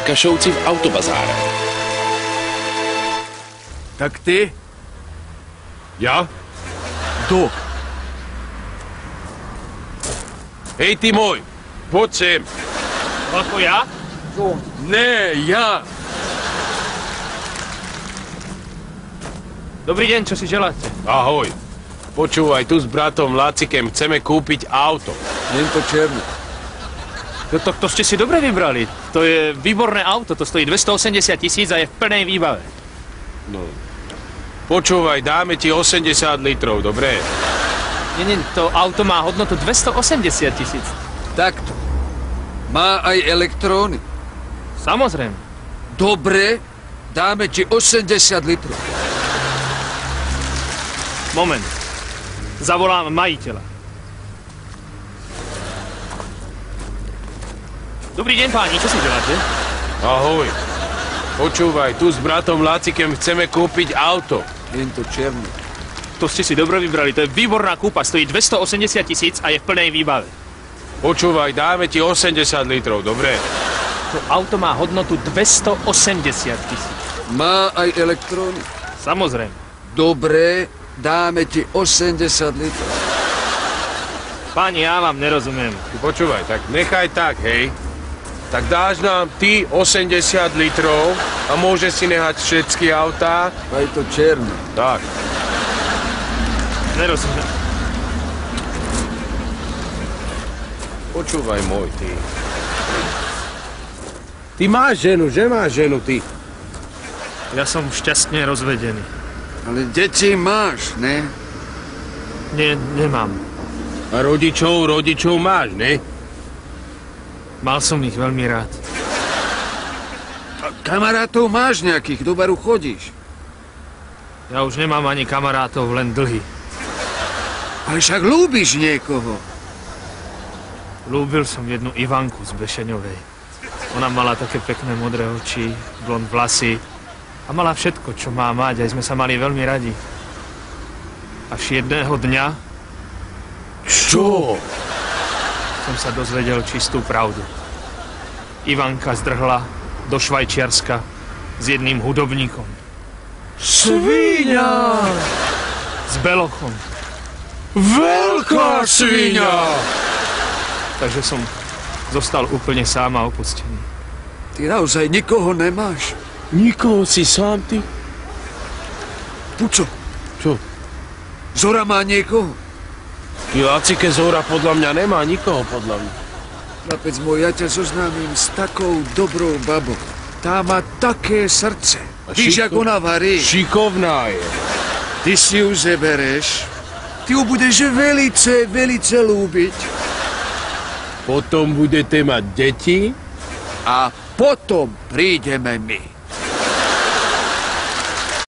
Farkašovci v autobazáre. Tak ty? Ja? Kto? Hej, ty môj, poď sem. Ako ja? Ne, ja. Dobrý deň, čo si želáte? Ahoj. Počúvaj, tu s bratom Lacikem chceme kúpiť auto. Len to černé. To ste si dobre vybrali. To je výborné auto, to stojí 280 000 a je v plnej výbave. No. Počúvaj, dáme ti 80 litrov, dobre? Nie, to auto má hodnotu 280 000. Takto. Má aj elektróny. Samozrejme. Dobre, dáme ti 80 litrov. Moment. Zavolám majiteľa. Dobrý deň, páni, čo si želáte? Ahoj. Počúvaj, tu s bratom Lacikem chceme kúpiť auto. Len to černé. To ste si dobre vybrali, to je výborná kúpa, stojí 280 000 a je v plnej výbave. Počúvaj, dáme ti 80 litrov, dobre? To auto má hodnotu 280 000. Má aj elektróny. Samozrejme. Dobre, dáme ti 80 litrov. Páni, ja vám nerozumiem. Počúvaj, tak nechaj tak, hej. Tak dáš nám ty 80 litrov a môžeš si nehať všetky autá. Aj to černé. Tak. Nerozumiem. Počúvaj môj, ty. Ty máš ženu, že máš ženu, ty? Ja som šťastne rozvedený. Ale deti máš, ne? Nie, nemám. A rodičov máš, ne? Mal som ich veľmi rád. A kamarátov máš nejakých, do baru chodíš. Ja už nemám ani kamarátov, len dlhy. Ale však ľúbiš niekoho. Ľúbil som jednu Ivanku z Bešeňovej. Ona mala také pekné modré oči, blond vlasy a mala všetko, čo má mať, aj sme sa mali veľmi radi. Až jedného dňa Čo? som sa dozvedel čistú pravdu. Ivanka zdrhla do Švajčiarska s jedným hudobníkom. Svíňa! S Belochom. Veľká svíňa! Takže som zostal úplne sám a opustený. Ty naozaj nikoho nemáš. Nikoho si sám, ty? Puco, Čo? Zora má niekoho. Ty Lacike, Zora podľa mňa nemá nikoho, podľa mňa. Chlapec môj, ja ťa zoznámim s takou dobrou babou. Tá má také srdce. Víš, jak ona varí. Šikovná je. Ty si ju zebereš. Ty ju budeš velice ľúbiť. Potom budete mať deti. A potom prídeme my.